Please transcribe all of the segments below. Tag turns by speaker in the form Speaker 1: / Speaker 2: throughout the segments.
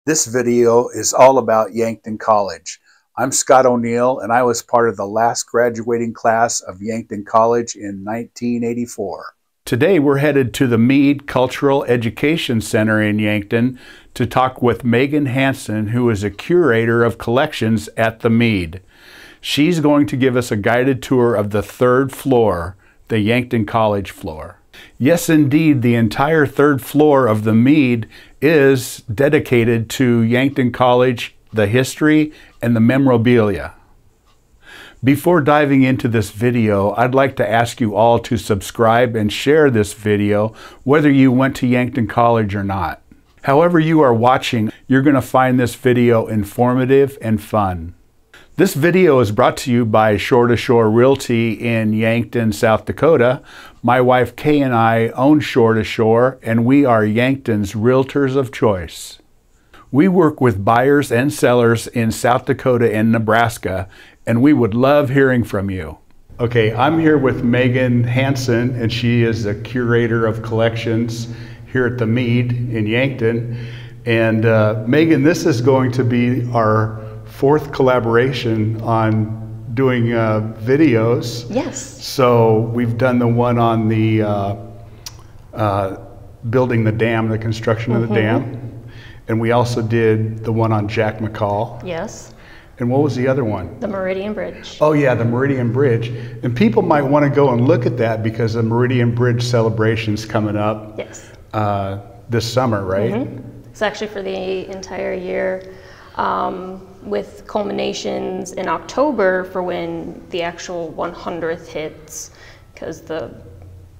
Speaker 1: This video is all about Yankton College. I'm Scott O'Neill, and I was part of the last graduating class of Yankton College in 1984. Today we're headed to the Mead Cultural Education Center in Yankton to talk with Megan Hansen, who is a curator of collections at the Mead. She's going to give us a guided tour of the third floor, the Yankton College floor. Yes, indeed, the entire third floor of the Mead is dedicated to Yankton College, the history, and the memorabilia. Before diving into this video, I'd like to ask you all to subscribe and share this video, whether you went to Yankton College or not. However you are watching, you're going to find this video informative and fun. This video is brought to you by Shore to Shore Realty in Yankton, South Dakota. My wife Kay and I own Shore to Shore, and we are Yankton's realtors of choice. We work with buyers and sellers in South Dakota and Nebraska, and we would love hearing from you. Okay, I'm here with Megan Hansen, and she is a curator of collections here at the Mead in Yankton. And Megan, this is going to be our fourth collaboration on doing videos.
Speaker 2: Yes.
Speaker 1: So we've done the one on the building the dam, the construction of the dam. And we also did the one on Jack McCall.
Speaker 2: Yes.
Speaker 1: And what was the other one?
Speaker 2: The Meridian Bridge.
Speaker 1: Oh yeah, the Meridian Bridge. And people might want to go and look at that because the Meridian Bridge celebration's coming up.
Speaker 2: Yes.
Speaker 1: This summer, right?
Speaker 2: It's actually for the entire year, with culminations in October for when the actual 100th hits, because the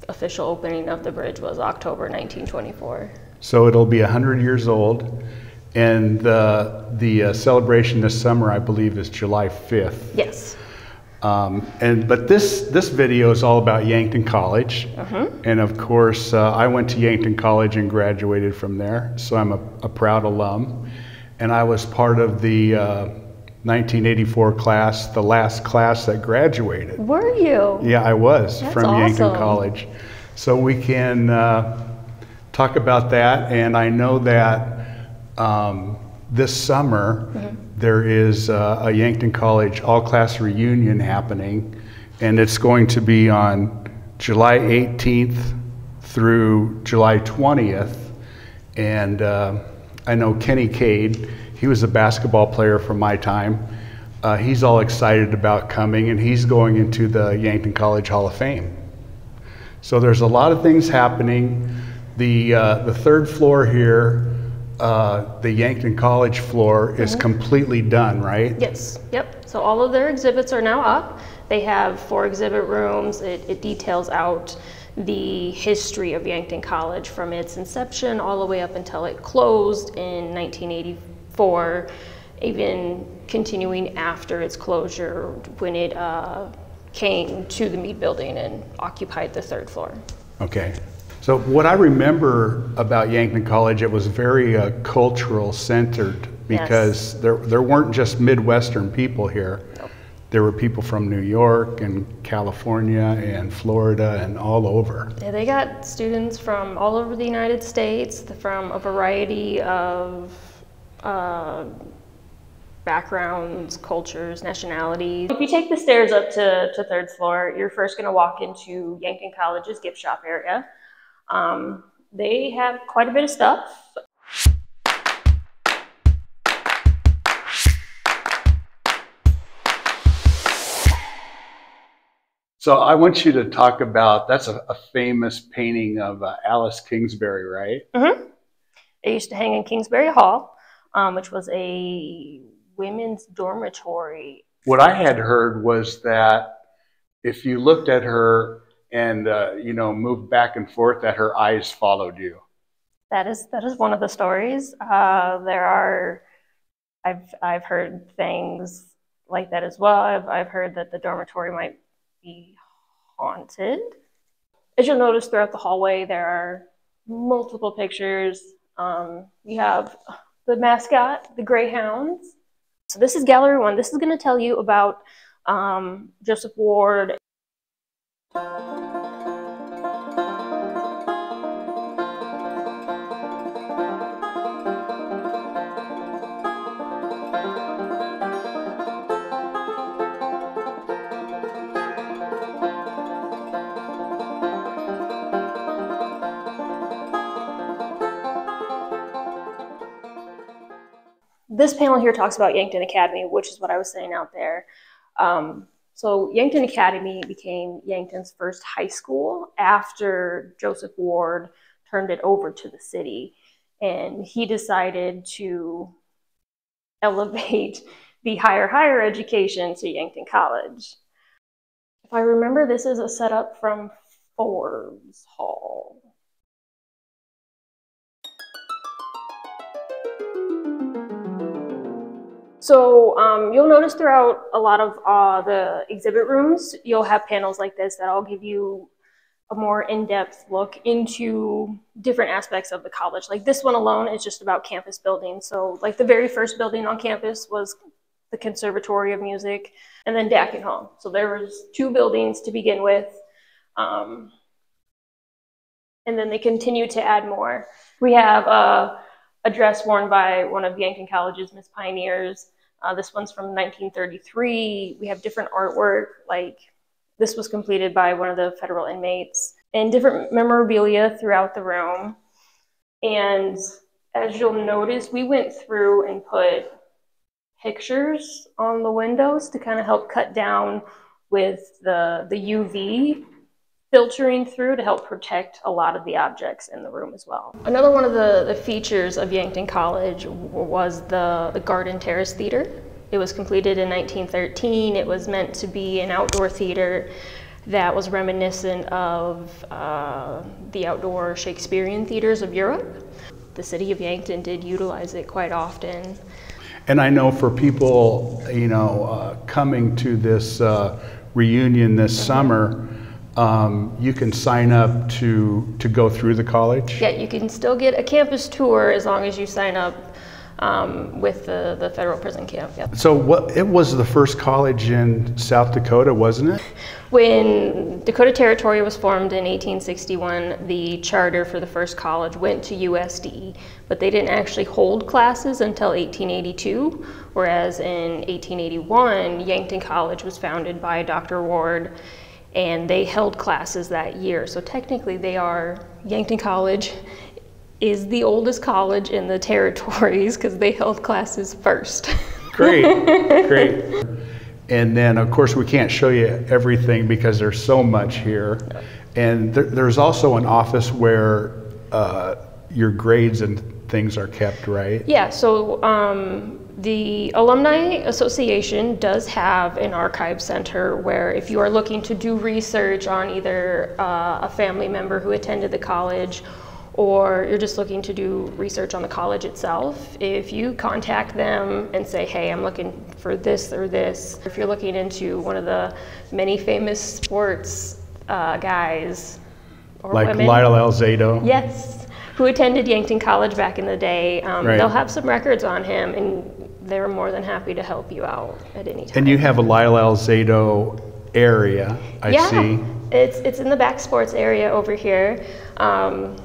Speaker 2: official opening of the bridge was October 1924.
Speaker 1: So it'll be 100 years old, and the celebration this summer, I believe, is July 5th.
Speaker 2: Yes.
Speaker 1: But this video is all about Yankton College, and of course I went to Yankton College and graduated from there, so I'm a proud alum, and I was part of the 1984 class, the last class that graduated.
Speaker 2: Were you?
Speaker 1: Yeah, I was.
Speaker 2: That's
Speaker 1: from
Speaker 2: awesome.
Speaker 1: Yankton College. So we can talk about that, and I know that this summer there is a Yankton College all-class reunion happening, and it's going to be on July 18th through July 20th. And I know Kenny Cade, he was a basketball player from my time. He's all excited about coming, and he's going into the Yankton College Hall of Fame. So there's a lot of things happening. The third floor here, the Yankton College floor, is completely done, right?
Speaker 2: Yes. Yep. So all of their exhibits are now up. They have 4 exhibit rooms. It details out the history of Yankton College from its inception all the way up until it closed in 1984, even continuing after its closure when it came to the Mead building and occupied the third floor.
Speaker 1: Okay. So what I remember about Yankton College, it was very cultural centered, because there weren't just Midwestern people here. Nope. There were people from New York and California and Florida and all over.
Speaker 2: Yeah, they got students from all over the United States, from a variety of backgrounds, cultures, nationalities. If you take the stairs up to third floor, you're first going to walk into Yankton College's gift shop area. They have quite a bit of stuff.
Speaker 1: So I want you to talk about, that's a famous painting of Alice Kingsbury, right?
Speaker 2: It used to hang in Kingsbury Hall, which was a women's dormitory.
Speaker 1: What I had heard was that if you looked at her and you know, moved back and forth, that her eyes followed you.
Speaker 2: That is one of the stories. I've heard things like that as well. I've heard that the dormitory might be haunted. As you'll notice throughout the hallway, there are multiple pictures. You have the mascot, the Greyhounds. So this is Gallery 1. This is going to tell you about Joseph Ward. This panel here talks about Yankton Academy, which is what I was saying out there. So Yankton Academy became Yankton's first high school after Joseph Ward turned it over to the city. And he decided to elevate the higher education to Yankton College. If I remember, this is a setup from Forbes Hall. So you'll notice throughout a lot of the exhibit rooms, you'll have panels like this that'll give you a more in-depth look into different aspects of the college. Like this one alone is just about campus buildings. So like the very first building on campus was the Conservatory of Music, and then Dakin Hall. So there was 2 buildings to begin with. And then they continued to add more. We have a dress worn by one of Yankton College's Miss Pioneers. This one's from 1933. We have different artwork, like this was completed by one of the federal inmates, and different memorabilia throughout the room. And as you'll notice, we went through and put pictures on the windows to kind of help cut down with the UV filtering through to help protect a lot of the objects in the room as well. Another one of the features of Yankton College was the Garden Terrace Theater. It was completed in 1913. It was meant to be an outdoor theater that was reminiscent of the outdoor Shakespearean theaters of Europe. The city of Yankton did utilize it quite often.
Speaker 1: And I know for people, you know, coming to this reunion this summer, you can sign up to go through the college?
Speaker 2: Yeah, you can still get a campus tour as long as you sign up with the federal prison camp. Yep.
Speaker 1: So it was the first college in South Dakota, wasn't it?
Speaker 2: When Dakota Territory was formed in 1861, the charter for the first college went to USD, but they didn't actually hold classes until 1882, whereas in 1881, Yankton College was founded by Dr. Ward, and they held classes that year. So technically Yankton College is the oldest college in the territories because they held classes first.
Speaker 1: Great, great. And then of course we can't show you everything because there's so much here. And there's also an office where your grades and things are kept, right?
Speaker 2: Yeah, so the Alumni Association does have an archive center where if you are looking to do research on either a family member who attended the college, or you're just looking to do research on the college itself, if you contact them and say, hey, I'm looking for this or this, if you're looking into one of the many famous sports guys or
Speaker 1: like
Speaker 2: women,
Speaker 1: Lyle Alzado.
Speaker 2: Yes, who attended Yankton College back in the day,
Speaker 1: right.
Speaker 2: They'll have some records on him, and they're more than happy to help you out at any time.
Speaker 1: And you have a Lyle Alzado area, I see.
Speaker 2: It's in the back sports area over here.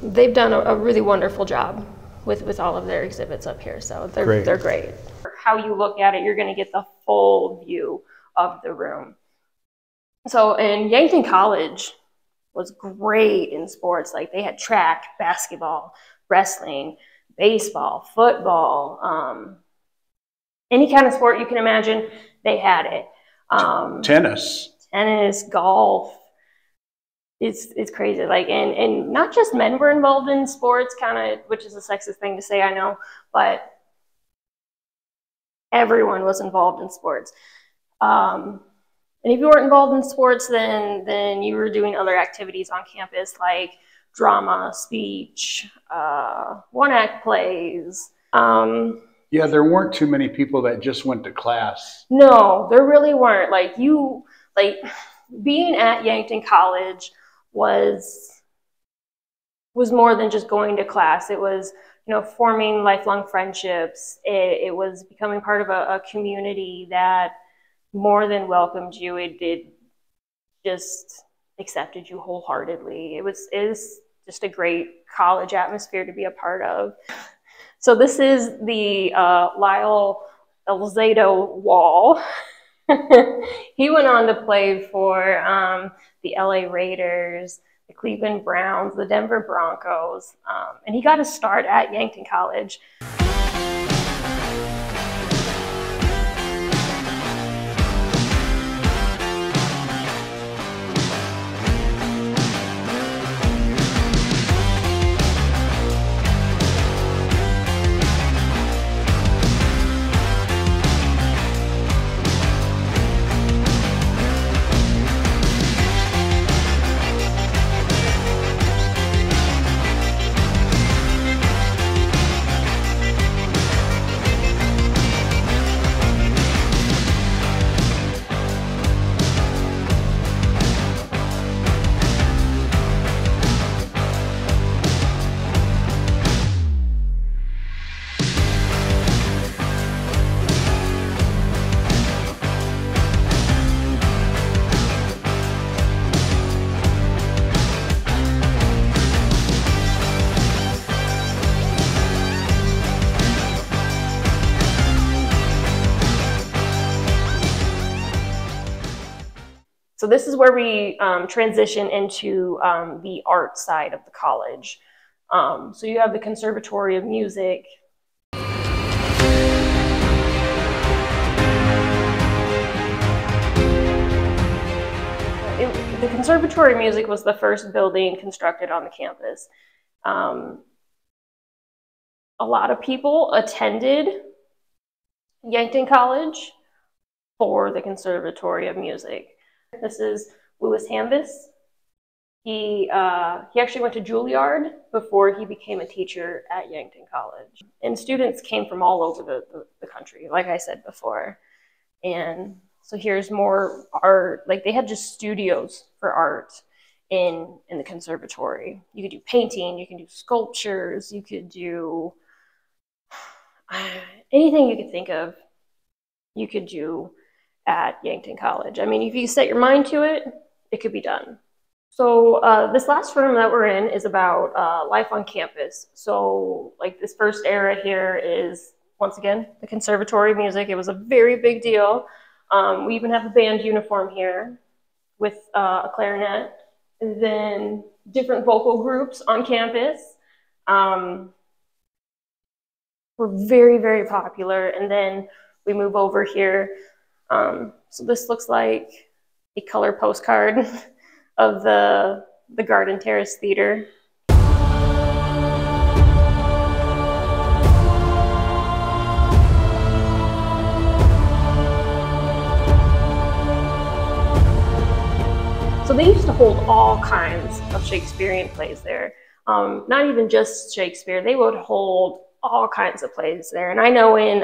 Speaker 2: They've done a really wonderful job with all of their exhibits up here, so they're great. How you look at it, you're going to get the full view of the room. So, and Yankton College was great in sports. Like they had track, basketball, wrestling, baseball, football, any kind of sport you can imagine, they had it.
Speaker 1: Tennis,
Speaker 2: golf. It's crazy. Like, and not just men were involved in sports, kind of, which is a sexist thing to say, I know, but everyone was involved in sports. And if you weren't involved in sports, then you were doing other activities on campus, like drama, speech, one-act plays.
Speaker 1: Yeah, there weren't too many people that just went to class.
Speaker 2: No, there really weren't. Like being at Yankton College was more than just going to class. It was, forming lifelong friendships. It was becoming part of a community that more than welcomed you. It just accepted you wholeheartedly. It was just a great college atmosphere to be a part of. So this is the Lyle Alzado wall. He went on to play for the LA Raiders, the Cleveland Browns, the Denver Broncos, and he got a start at Yankton College. So this is where we transition into the art side of the college. So you have the Conservatory of Music. The Conservatory of Music was the first building constructed on the campus. A lot of people attended Yankton College for the Conservatory of Music. This is Louis Hambus. He actually went to Juilliard before he became a teacher at Yankton College. And students came from all over the country, like I said before. And so here's more art. Like, they had just studios for art in the conservatory. You could do painting, you can do sculptures, you could do anything you could think of, you could do at Yankton College. I mean, if you set your mind to it, it could be done. So this last room that we're in is about life on campus. So like this first era here is, once again, the Conservatory of Music. It was a very big deal. We even have a band uniform here with a clarinet. And then different vocal groups on campus. Were very, very popular. And then we move over here. So this looks like a color postcard of the Garden Terrace Theater. So they used to hold all kinds of Shakespearean plays there. Not even just Shakespeare, they would hold all kinds of plays there. And I know in,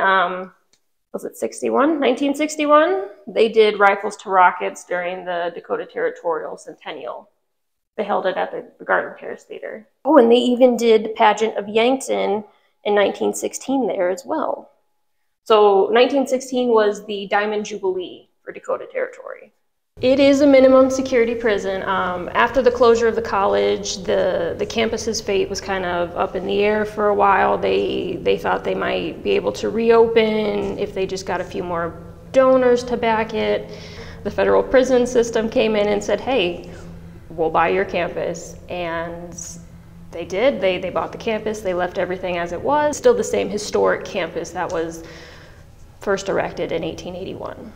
Speaker 2: was it 1961, they did Rifles to Rockets during the Dakota Territorial Centennial. They held it at the Garden Terrace Theater. Oh, and they even did Pageant of Yankton in 1916 there as well. So 1916 was the Diamond Jubilee for Dakota Territory. It is a minimum security prison. After the closure of the college, the campus's fate was kind of up in the air for a while. They thought they might be able to reopen if they just got a few more donors to back it. The federal prison system came in and said, hey, we'll buy your campus. And they did. They bought the campus. They left everything as it was. Still the same historic campus that was first erected in 1881.